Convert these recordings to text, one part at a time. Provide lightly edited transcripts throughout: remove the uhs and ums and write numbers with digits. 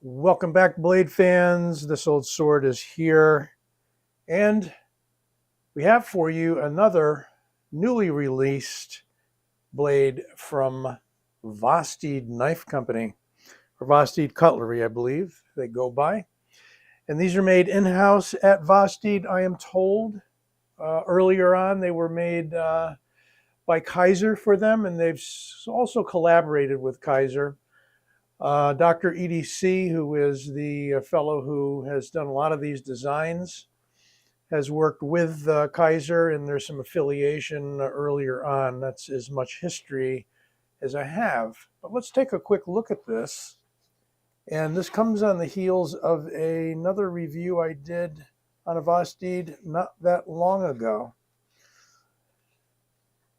Welcome back, blade fans. This old sword is here, and we have for you another newly released blade from Vosteed Knife Company, or Vosteed Cutlery, I believe they go by. And these are made in-house at Vosteed, I am told. Earlier on, they were made by Kaiser for them, and they've also collaborated with Kaiser. Dr. EDC, who is the fellow who has done a lot of these designs, has worked with Kaiser, and there's some affiliation earlier on. That's as much history as I have. But let's take a quick look at this. And this comes on the heels of another review I did on a Vosteed not that long ago.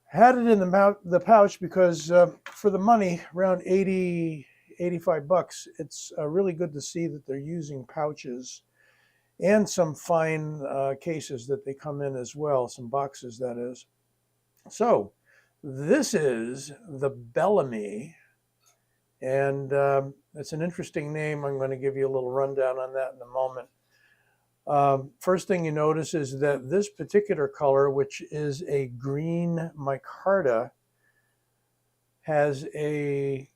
Had it in the pouch because for the money, around 85 bucks, it's really good to see that they're using pouches and some fine cases that they come in as well, some boxes that is. So this is the Bellamy, and it's an interesting name. I'm going to give you a little rundown on that in a moment. First thing you notice is that this particular color, which is a green micarta, has a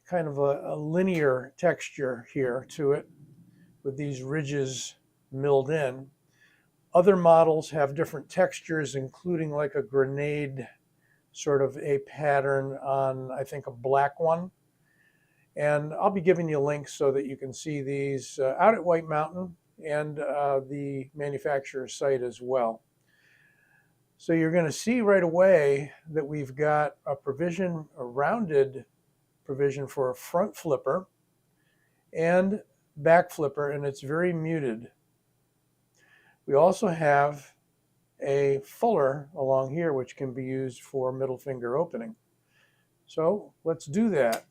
kind of a linear texture here to it with these ridges milled in. Other models have different textures, including like a grenade sort of a pattern on, I think, a black one. And I'll be giving you links so that you can see these out at White Mountain and the manufacturer's site as well. So you're going to see right away that we've got a provision, a rounded provision for a front flipper and back flipper, and it's very muted. We also have a fuller along here, which can be used for middle finger opening. So let's do that.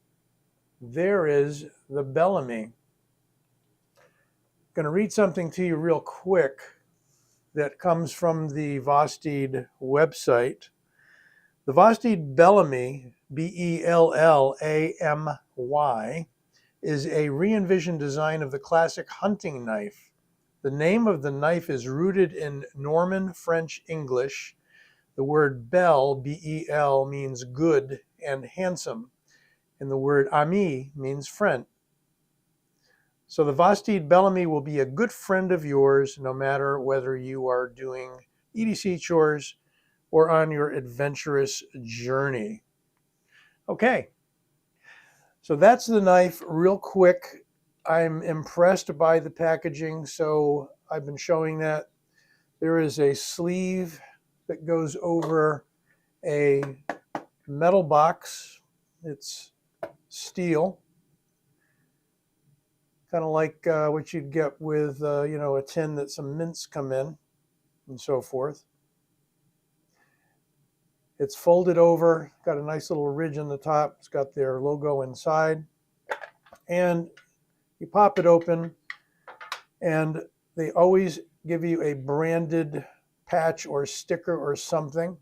There is the Bellamy. Going to read something to you real quick that comes from the Vosteed website. The Vosteed Bellamy, B-E-L-L-A-M-Y, is a re-envisioned design of the classic hunting knife. The name of the knife is rooted in Norman French English. The word belle, B-E-L, means good and handsome, and the word ami means friend. So the Vosteed Bellamy will be a good friend of yours no matter whether you are doing EDC chores or on your adventurous journey. Okay, so that's the knife real quick. I'm impressed by the packaging, so I've been showing that. There is a sleeve that goes over a metal box. It's steel, kind of like what you'd get with a tin that some mints come in and so forth. It's folded over, got a nice little ridge on the top. It's got their logo inside, and you pop it open, and they always give you a branded patch or sticker or something.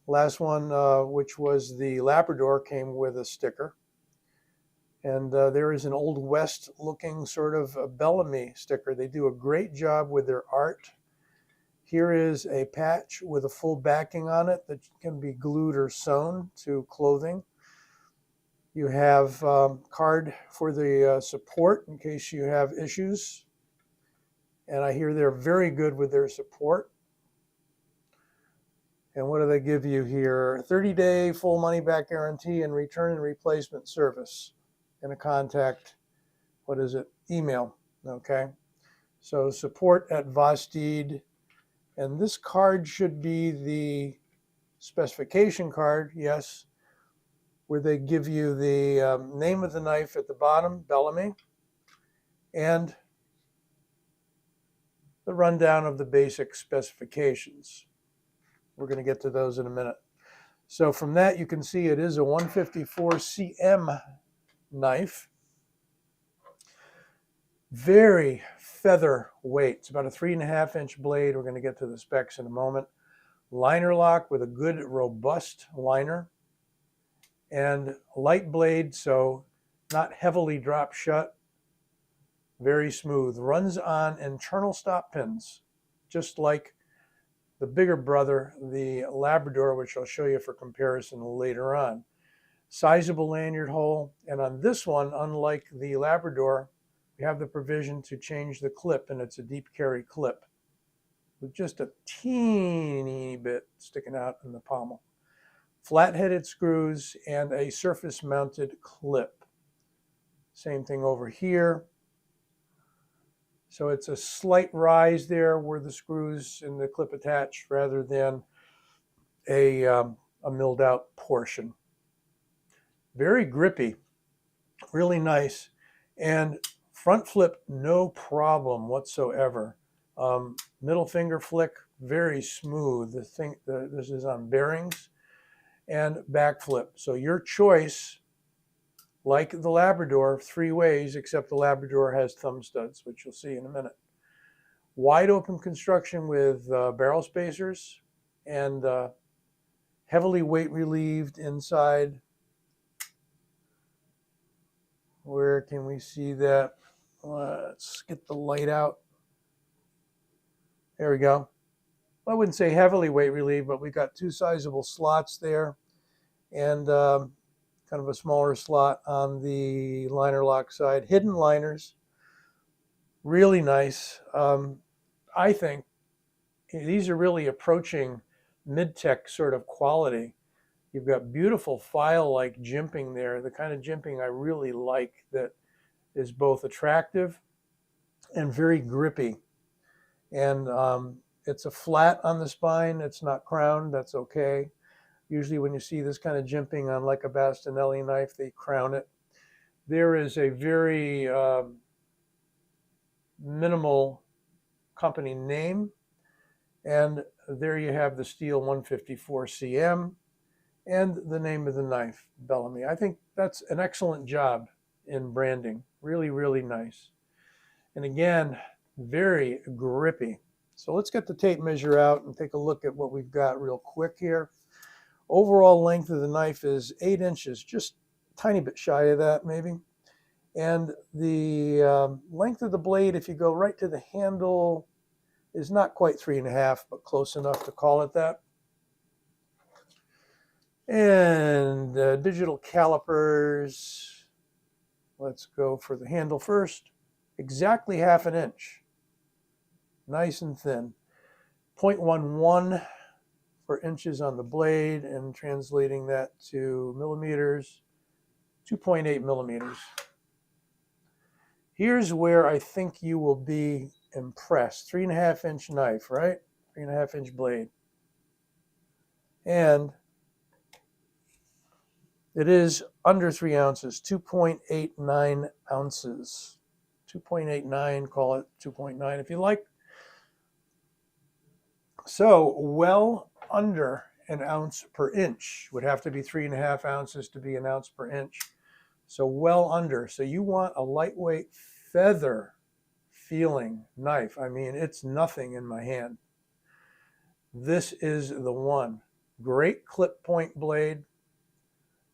Last one, which was the Labrador, came with a sticker. And there is an Old West looking sort of a Bellamy sticker. They do a great job with their art. Here is a patch with a full backing on it that can be glued or sewn to clothing. You have card for the support in case you have issues. And I hear they're very good with their support. And what do they give you here? 30-day full money back guarantee and return and replacement service. And a contact, email, okay? So support at Vosteed. And this card should be the specification card, yes, where they give you the name of the knife at the bottom, Bellamy, and the rundown of the basic specifications. We're going to get to those in a minute. So from that, you can see it is a 154 cm knife. Very feather weight. It's about a 3.5-inch blade. We're going to get to the specs in a moment. Liner lock with a good, robust liner. And light blade, so not heavily drop shut. very smooth. Runs on internal stop pins, just like the bigger brother, the Labrador, which I'll show you for comparison later on. Sizable lanyard hole, and on this one, unlike the Labrador, we have the provision to change the clip, and it's a deep carry clip with just a teeny bit sticking out in the pommel. Flat-headed screws and a surface-mounted clip. Same thing over here. So it's a slight rise there where the screws and the clip attach rather than a milled out portion. Very grippy, really nice, and front flip, no problem whatsoever. Middle finger flick, very smooth. This is on bearings, and back flip. So your choice, like the Labrador, 3 ways, except the Labrador has thumb studs, which you'll see in a minute. Wide open construction with barrel spacers and heavily weight relieved inside. Where can we see that? Let's get the light out. There we go. I wouldn't say heavily weight relieved, but we got 2 sizable slots there, and kind of a smaller slot on the liner lock side. Hidden liners, really nice. I think these are really approaching mid-tech sort of quality. You've got beautiful file-like jimping there, the kind of jimping I really like, that is both attractive and very grippy. And it's a flat on the spine. It's not crowned. That's okay. Usually when you see this kind of jimping on like a Bastinelli knife, they crown it. There is a very minimal company name. And there you have the steel 154 cm. And the name of the knife, Bellamy. I think that's an excellent job in branding. Really, really nice. And again, very grippy. So let's get the tape measure out and take a look at what we've got real quick here. Overall length of the knife is 8 inches, just a tiny bit shy of that maybe. And the length of the blade, if you go right to the handle, is not quite 3.5, but close enough to call it that. And digital calipers, let's go for the handle first. Exactly 1/2 inch, nice and thin. 0.11 for inches on the blade, and translating that to millimeters, 2.8 millimeters. Here's where I think you will be impressed. 3.5 inch knife, right? 3.5 inch blade. And it is under 3 ounces, 2.89 ounces. 2.89, call it 2.9 if you like. So well under an ounce per inch. Would have to be 3.5 ounces to be an ounce per inch. So well under. So you want a lightweight feather feeling knife. I mean, it's nothing in my hand. This is the one. Great clip point blade.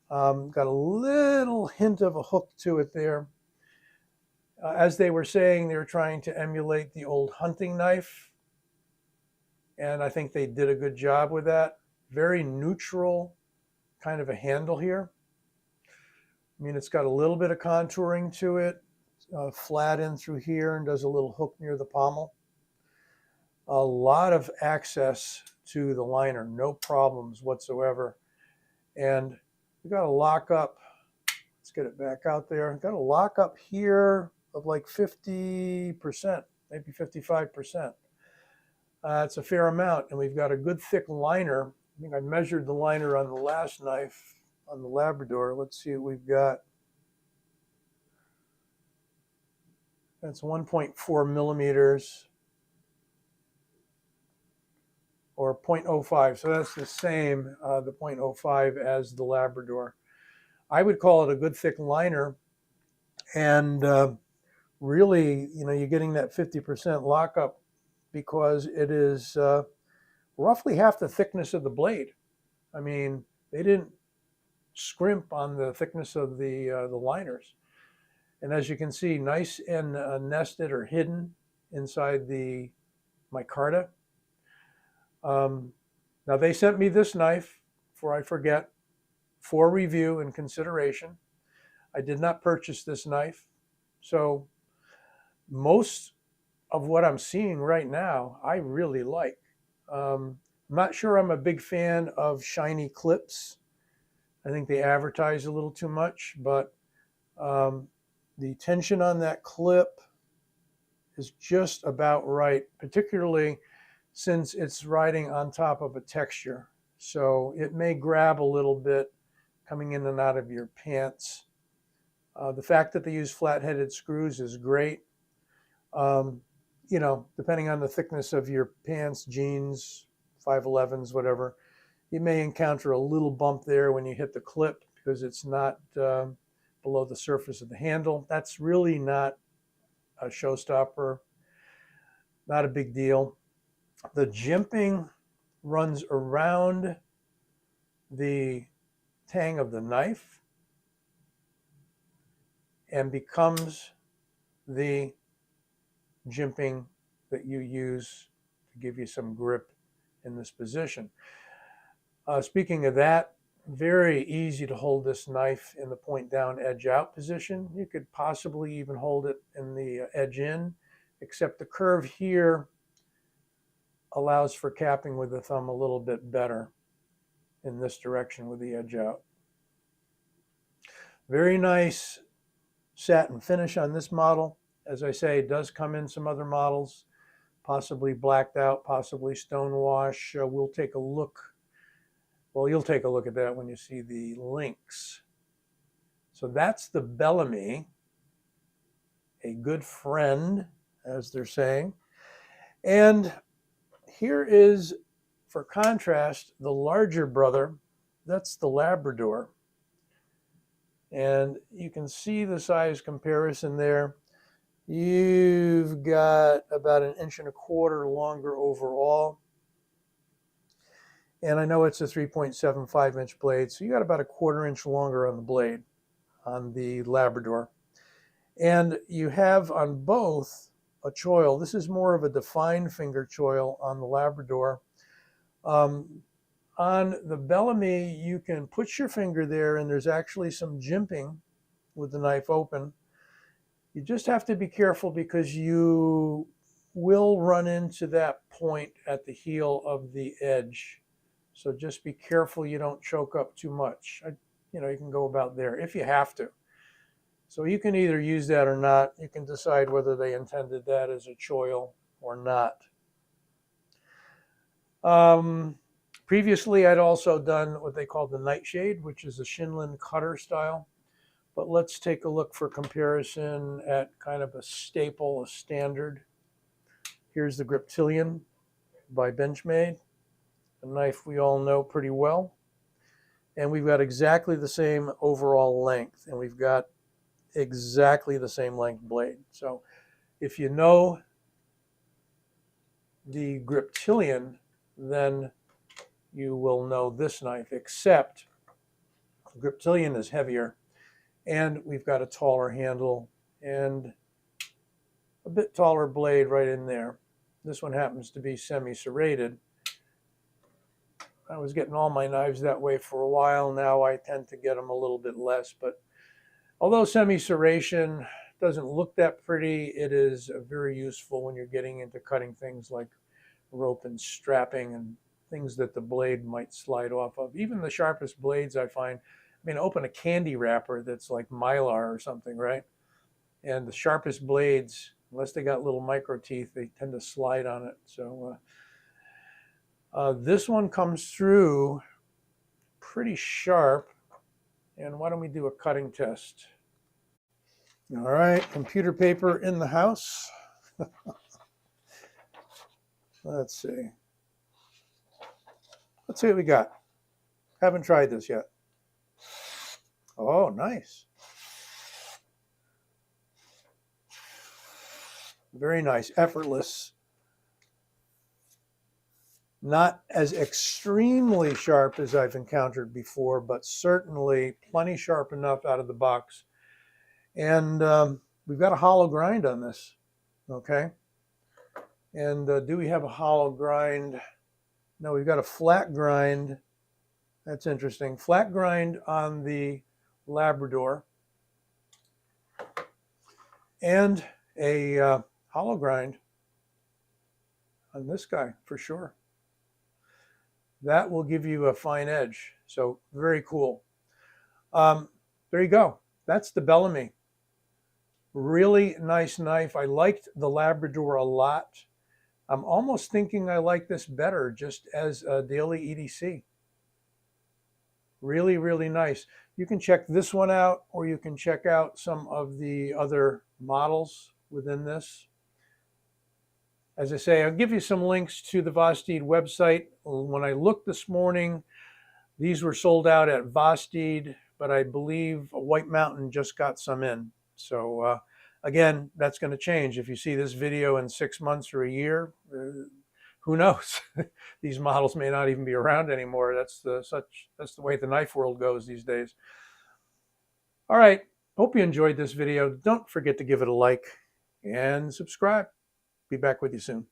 Got a little hint of a hook to it there. As they were saying, they were trying to emulate the old hunting knife. And I think they did a good job with that. Very neutral kind of a handle here. I mean, it's got a little bit of contouring to it. Flat in through here and does a little hook near the pommel. A lot of access to the liner, no problems whatsoever. And we got a lock up. Let's get it back out there. Got a lock up here of like 50%, maybe 55%. It's a fair amount, and we've got a good thick liner. I think I measured the liner on the last knife on the Labrador. Let's see what we've got. That's 1.4 millimeters or 0.05. So that's the same, the 0.05 as the Labrador. I would call it a good thick liner. And really, you know, you're getting that 50% lockup because it is roughly half the thickness of the blade. I mean, they didn't scrimp on the thickness of the liners. And as you can see, nice and nested or hidden inside the micarta. Now they sent me this knife, before I forget, for review and consideration. I did not purchase this knife. So most of what I'm seeing right now, I really like. I'm not sure I'm a big fan of shiny clips. I think they advertise a little too much, but the tension on that clip is just about right, particularly since it's riding on top of a texture. So it may grab a little bit coming in and out of your pants. The fact that they use flat-headed screws is great. You know, depending on the thickness of your pants, jeans, 511s, whatever, you may encounter a little bump there when you hit the clip because it's not below the surface of the handle. That's really not a showstopper, not a big deal. The jimping runs around the tang of the knife and becomes the jimping that you use to give you some grip in this position. Speaking of that, very easy to hold this knife in the point down, edge out position. You could possibly even hold it in the edge in, except the curve here allows for capping with the thumb a little bit better in this direction with the edge out. Very nice satin finish on this model. As I say, it does come in some other models, possibly blacked out, possibly stone wash. We'll take a look. Well, you'll take a look at that when you see the links. So that's the Bellamy, a good friend, as they're saying. And here is, for contrast, the larger brother. That's the Labrador. And you can see the size comparison there. You've got about 1.25 inches longer overall. And I know it's a 3.75-inch blade, so you got about 1/4 inch longer on the blade on the Labrador. And you have on both a choil. This is more of a defined finger choil on the Labrador. On the Bellamy, you can put your finger there, and there's actually some jimping with the knife open. You just have to be careful because you will run into that point at the heel of the edge. So just be careful you don't choke up too much. You know, you can go about there if you have to. So you can either use that or not. You can decide whether they intended that as a choil or not. Previously, I'd also done what they call the Nightshade, which is a Shinlin cutter style. But let's take a look for comparison at kind of a staple, a standard. Here's the Griptilian by Benchmade, a knife we all know pretty well. And we've got exactly the same overall length, and we've got exactly the same length blade. So if you know the Griptilian, then you will know this knife, except the Griptilian is heavier, and we've got a taller handle and a bit taller blade right in there. This one happens to be semi-serrated. I was getting all my knives that way for a while. Now I tend to get them a little bit less, but although semi-serration doesn't look that pretty, it is very useful when you're getting into cutting things like rope and strapping and things that the blade might slide off of. Even the sharpest blades, I find, I mean, open a candy wrapper that's like Mylar or something, right? And the sharpest blades, unless they got little micro teeth, they tend to slide on it. So this one comes through pretty sharp. And why don't we do a cutting test? All right, computer paper in the house. Let's see. Let's see what we got. Haven't tried this yet. Oh, nice. Very nice, effortless. Not as extremely sharp as I've encountered before, but certainly plenty sharp enough out of the box. And we've got a hollow grind on this, okay? And do we have a hollow grind? No, we've got a flat grind. That's interesting. Flat grind on the Labrador and a hollow grind on this guy for sure. That will give you a fine edge. So very cool. There you go. That's the Bellamy. Really nice knife. I liked the Labrador a lot. I'm almost thinking I like this better just as a daily EDC. Really, really nice. You can check this one out, or you can check out some of the other models within this. As I say, I'll give you some links to the Vosteed website. When I looked this morning, these were sold out at Vosteed, but I believe White Mountain just got some in. So again, that's going to change. If you see this video in 6 months or a year, who knows? These models may not even be around anymore. That's the way the knife world goes these days. All right. Hope you enjoyed this video. Don't forget to give it a like and subscribe. Be back with you soon.